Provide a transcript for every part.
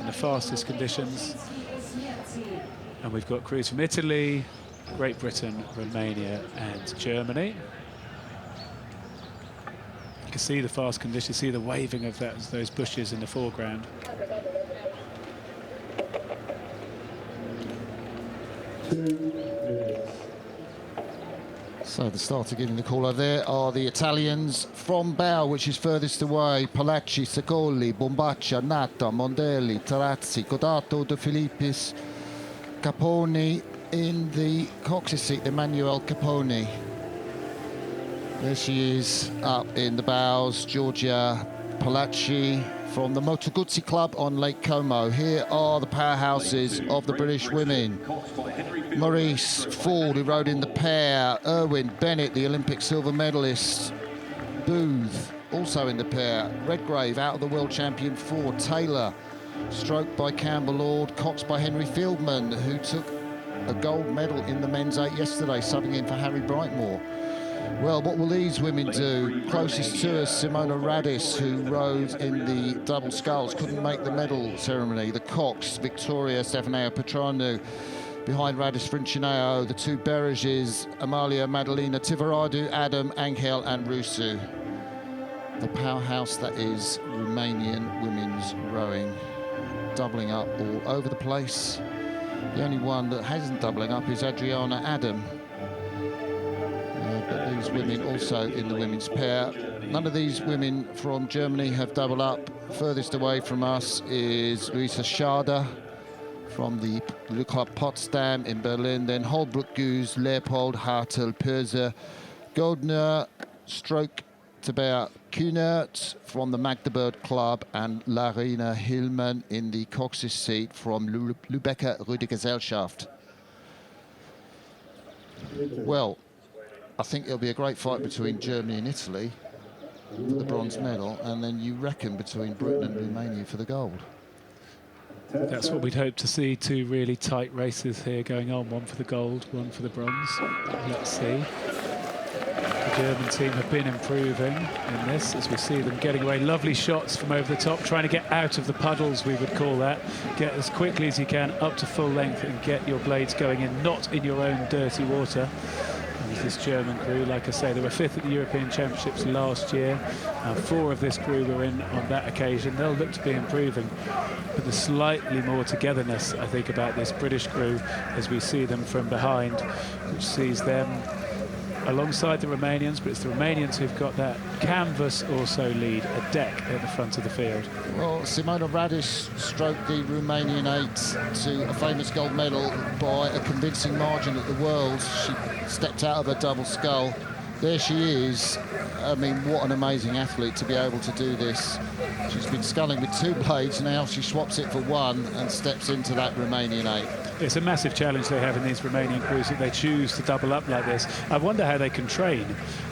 in the fastest conditions. And we've got crews from Italy, Great Britain, Romania and Germany. You can see the fast conditions, see the waving of those bushes in the foreground. So the starter giving the call over there are the Italians from bow, which is furthest away. Palacci, Secoli, Bombaccia, Natta, Mondelli, Tarazzi, Codato, De Filippis, Caponi. In the coccyx seat, Emmanuel Caponi. There she is up in the bows, Giorgia Palacci from the Moto Guzzi Club on Lake Como. Here are the powerhouses of the British women. Maurice Ford, who rode in the pair. Irwin Bennett, the Olympic silver medalist. Booth, also in the pair. Redgrave, out of the world champion Ford. Taylor, stroked by Campbell Lord. Cox by Henry Fieldman, who took a gold medal in the men's 8 yesterday, subbing in for Harry Brightmore. Well, what will these women do? Closest to us, Simona Radis, who rode in the double sculls, couldn't make the medal ceremony. The Cox, Victoria Stefaneo Petranu. Behind Radis Frincineo, the two Berrages, Amalia Madalena Tivaradu, Adam, Angel and Rusu. The powerhouse that is Romanian women's rowing. Doubling up all over the place. The only one that hasn't doubling up is Adriana Adam. But these women also in the women's pair. None of these women from Germany have doubled up. Furthest away from us is Luisa Schade from the Blue Club Potsdam in Berlin. Then Holbrook Goose, Leopold, Hartel, Perse, Goldner, Stroke, Tabea Kunert from the Magdeburg Club, and Larina Hillman in the coccyx seat from Lübecker Rüde Gesellschaft. Well, I think it'll be a great fight between Germany and Italy for the bronze medal, and then you reckon between Britain and Romania for the gold. That's what we'd hope to see, two really tight races here going on, one for the gold, one for the bronze. Let's see. The German team have been improving in this, as we see them getting away lovely shots from over the top, trying to get out of the puddles, we would call that. Get as quickly as you can up to full length and get your blades going in, not in your own dirty water. And this German crew, like I say, they were 5th at the European Championships last year. 4 of this crew were in on that occasion. They'll look to be improving. But there's slightly more togetherness, I think, about this British crew as we see them from behind, which sees them alongside the Romanians, but it's the Romanians who've got that canvas also lead, a deck at the front of the field. Well, Simona Radis stroked the Romanian 8 to a famous gold medal by a convincing margin at the Worlds. She stepped out of her double scull. There she is. I mean, what an amazing athlete to be able to do this. She's been sculling with 2 blades, now she swaps it for 1 and steps into that Romanian 8. It's a massive challenge they have in these Romanian crews that they choose to double up like this. I wonder how they can train,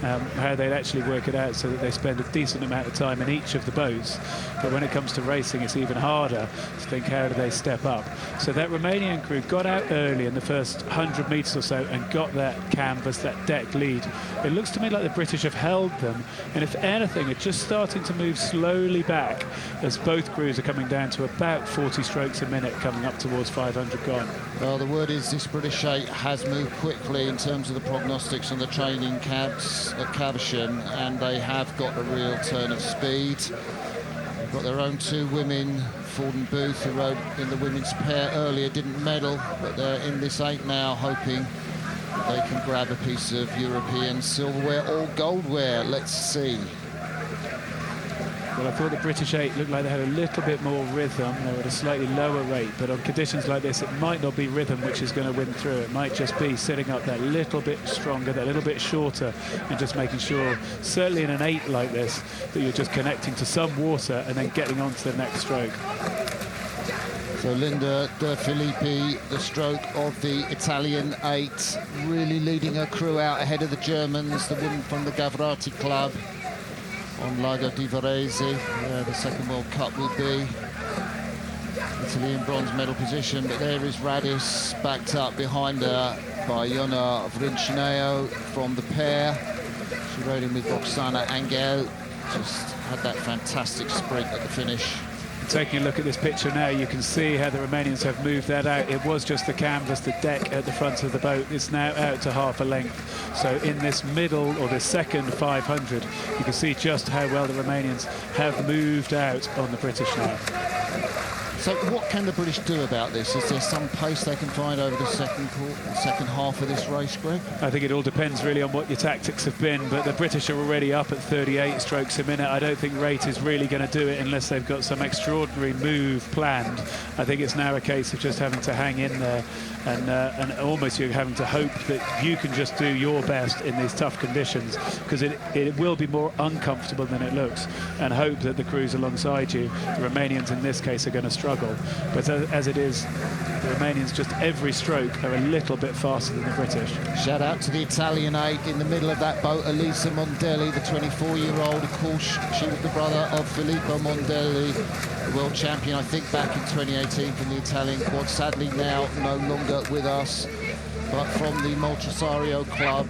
how they'd actually work it out so that they spend a decent amount of time in each of the boats. But when it comes to racing, it's even harder to think, how do they step up? So that Romanian crew got out early in the first 100 metres or so and got that canvas, that deck lead. It looks to me like the British have held them, and if anything, are just starting to move slowly back as both crews are coming down to about 40 strokes a minute, coming up towards 500 gone. Well, the word is this British 8 has moved quickly in terms of the prognostics and the training camps at Caversham, and they have got a real turn of speed. They've got their own 2 women, Ford and Booth, who rode in the women's pair earlier, didn't medal, but they're in this 8 now, hoping they can grab a piece of European silverware or goldware. Let's see. Well, I thought the British 8 looked like they had a little bit more rhythm. They were at a slightly lower rate, but on conditions like this, it might not be rhythm which is going to win through. It might just be sitting up that little bit stronger, that little bit shorter, and just making sure, certainly in an 8 like this, that you're just connecting to some water and then getting on to the next stroke. So Linda De Filippi, the stroke of the Italian 8, really leading her crew out ahead of the Germans, the woman from the Gavrati Club on Lago di Varese, where the second World Cup will be. Italy in bronze medal position, but there is Radis backed up behind her by Iona Vrincineo from the pair. She rode in with Roxana Angel, just had that fantastic sprint at the finish. Taking a look at this picture now, you can see how the Romanians have moved that out. It was just the canvas, the deck at the front of the boat. It's now out to half a length. So in this middle, or this second 500, you can see just how well the Romanians have moved out on the British now. So what can the British do about this? Is there some pace they can find over the second half of this race, Greg? I think it all depends really on what your tactics have been, but the British are already up at 38 strokes a minute. I don't think rate is really going to do it unless they've got some extraordinary move planned. I think it's now a case of just having to hang in there and almost you're having to hope that you can just do your best in these tough conditions, because it will be more uncomfortable than it looks, and hope that the crews alongside you, the Romanians in this case, are going to struggle. But as it is, the Romanians just every stroke are a little bit faster than the British. Shout out to the Italian 8 in the middle of that boat, Elisa Mondelli, the 24-year-old. Of course, she was the brother of Filippo Mondelli, the world champion, I think, back in 2018 from the Italian quad. Sadly now no longer with us, but from the Moltrasario club,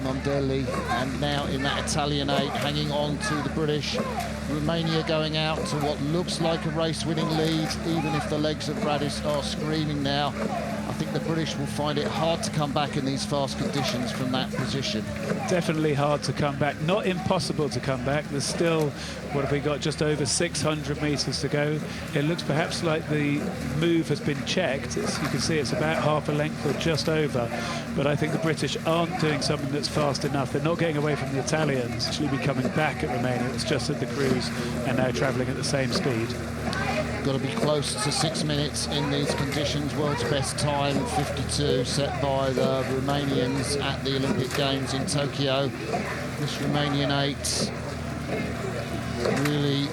Mondelli, and now in that Italian 8, hanging on to the British. Romania going out to what looks like a race-winning lead, even if the legs of Radis are screaming now. I think the British will find it hard to come back in these fast conditions from that position. Definitely hard to come back. Not impossible to come back. There's still, what have we got, just over 600 metres to go. It looks perhaps like the move has been checked. You can see it's about half a length or just over. But I think the British aren't doing something that's fast enough. They're not getting away from the Italians, actually be coming back at Romania. It's just that the crews are now travelling at the same speed. Got to be close to 6 minutes in these conditions. World's best time, 52, set by the Romanians at the Olympic Games in Tokyo. This Romanian 8 really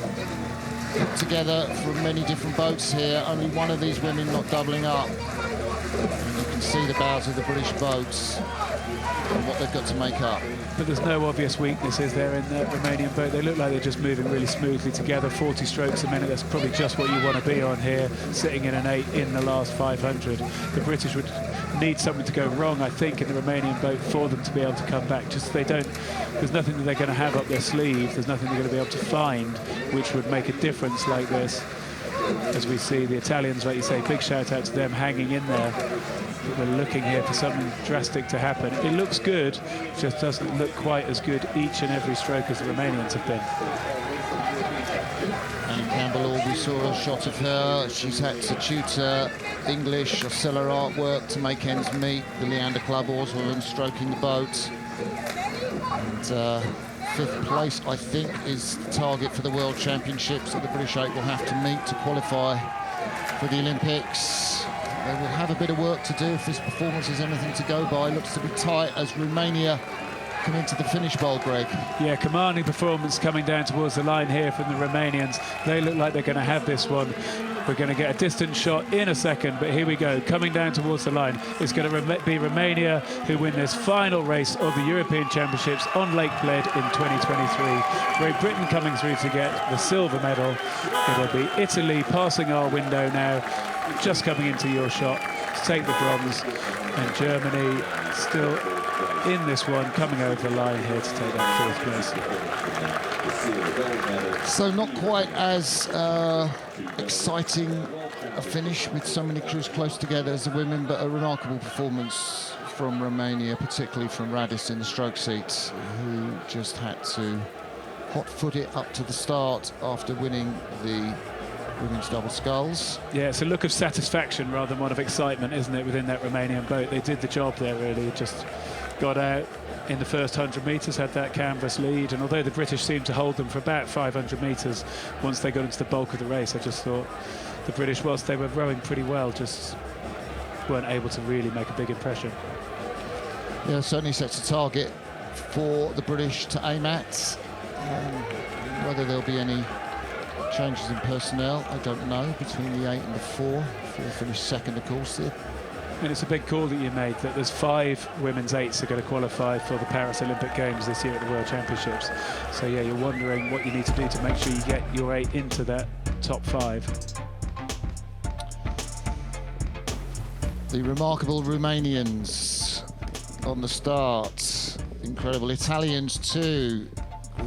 put together from many different boats here. Only one of these women not doubling up. And you can see the bows of the British boats and what they've got to make up. But there's no obvious weaknesses there in the Romanian boat. They look like they're just moving really smoothly together. 40 strokes a minute, that's probably just what you want to be on here, sitting in an 8 in the last 500. The British would need something to go wrong, I think, in the Romanian boat for them to be able to come back. Just they don't, there's nothing that they're going to have up their sleeve. There's nothing they're going to be able to find which would make a difference like this. As we see the Italians, like you say, big shout out to them hanging in there. We're looking here for something drastic to happen. It looks good, just doesn't look quite as good each and every stroke as the Romanians have been. Annie Campbell, we saw a shot of her. She's had to tutor English or sell her artwork to make ends meet. The Leander Club oarswoman stroking the boat. And 5th place, I think, is the target for the World Championships that the British 8 will have to meet to qualify for the Olympics. They will have a bit of work to do if this performance is anything to go by. Looks to be tight as Romania come into the finish bowl, Greg. Yeah, commanding performance coming down towards the line here from the Romanians. They look like they're going to have this one. We're going to get a distant shot in a second, but here we go, coming down towards the line. It's going to be Romania who win this final race of the European Championships on Lake Bled in 2023. Great Britain coming through to get the silver medal. It'll be Italy passing our window now, just coming into your shot to take the bronze, and Germany still in this one, coming over the line here to take that 4th place. So not quite as exciting a finish with so many crews close together as the women, but a remarkable performance from Romania, particularly from Radis in the stroke seats, who just had to hot-foot it up to the start after winning the women's double sculls. Yeah, it's a look of satisfaction rather than one of excitement, isn't it, within that Romanian boat. They did the job there, really. Just got out in the first 100 metres, had that canvas lead, and although the British seemed to hold them for about 500 metres, once they got into the bulk of the race, I just thought the British, whilst they were rowing pretty well, just weren't able to really make a big impression. Yeah, certainly sets a target for the British to aim at. Whether there'll be any changes in personnel, I don't know, between the 8 and the 4. 4 finished second, of course. And it's a big call that you made, that there's 5 women's 8s are going to qualify for the Paris Olympic Games this year at the World Championships. So yeah, you're wondering what you need to do to make sure you get your 8 into that top 5. The remarkable Romanians on the start. Incredible. Italians too.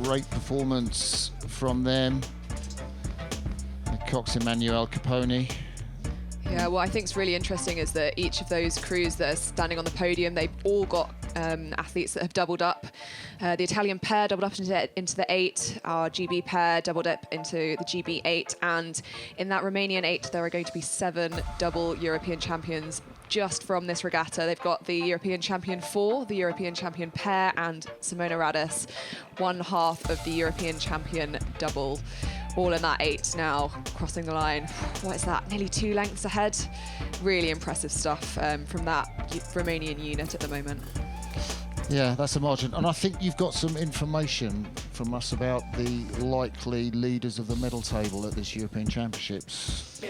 Great performance from them. Cox Emmanuel Capone. Yeah, what I think is really interesting is that each of those crews that are standing on the podium, they've all got athletes that have doubled up. The Italian pair doubled up into the 8, our GB pair doubled up into the GB 8, and in that Romanian 8, there are going to be 7 double European champions just from this regatta. They've got the European champion 4, the European champion pair, and Simona Rades, one half of the European champion double. All in that 8 now, crossing the line. What is that, nearly 2 lengths ahead? Really impressive stuff from that Romanian unit at the moment. Yeah, that's a margin. And I think you've got some information from us about the likely leaders of the medal table at this European Championships.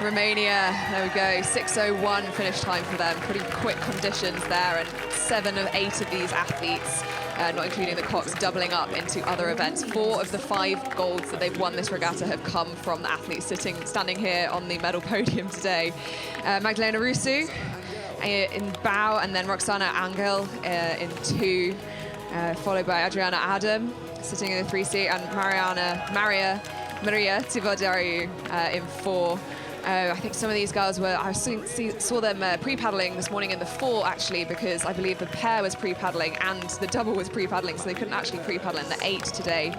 Romania, there we go, 6:01 finish time for them. Pretty quick conditions there, and 7 of 8 of these athletes, not including the Cox, doubling up into other events. 4 of the 5 golds that they've won this regatta have come from the athletes standing here on the medal podium today. Magdalena Rusu in bow, and then Roxana Angel in 2, followed by Adriana Adam sitting in the 3 seat, and Maria Tivadariu in 4. I think some of these girls I saw them pre-paddling this morning in the 4, actually, because I believe the pair was pre-paddling and the double was pre-paddling, so they couldn't actually pre-paddle in the 8 today.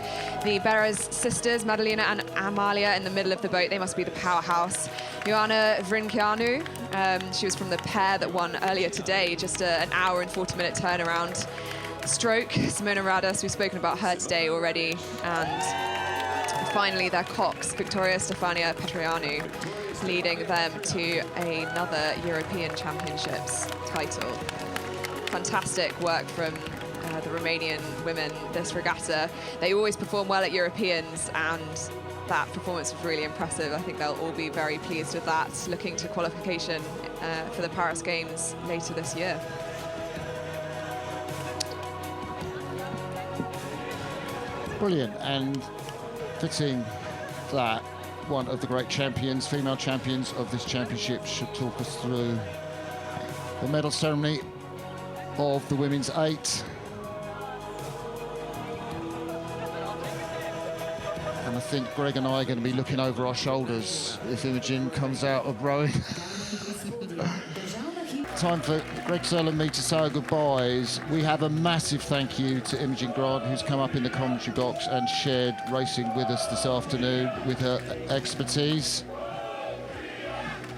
The Beres sisters, Madalina and Amalia, in the middle of the boat. They must be the powerhouse. Ioana Vrinchianu, she was from the pair that won earlier today, just an hour and 40-minute turnaround. Stroke, Simona Rades, we've spoken about her today already. And finally, their Cox, Victoria Stefania Petrianu, leading them to another European Championships title. Fantastic work from the Romanian women this regatta. They always perform well at Europeans, and that performance was really impressive. I think they'll all be very pleased with that, looking to qualification for the Paris Games later this year. Brilliant, and fitting that one of the great champions, female champions of this championship, should talk us through the medal ceremony of the women's 8. And I think Greg and I are going to be looking over our shoulders if Imogen comes out of rowing. Time for Greg Searle and me to say our goodbyes. We have a massive thank you to Imogen Grant, who's come up in the commentary box and shared racing with us this afternoon with her expertise.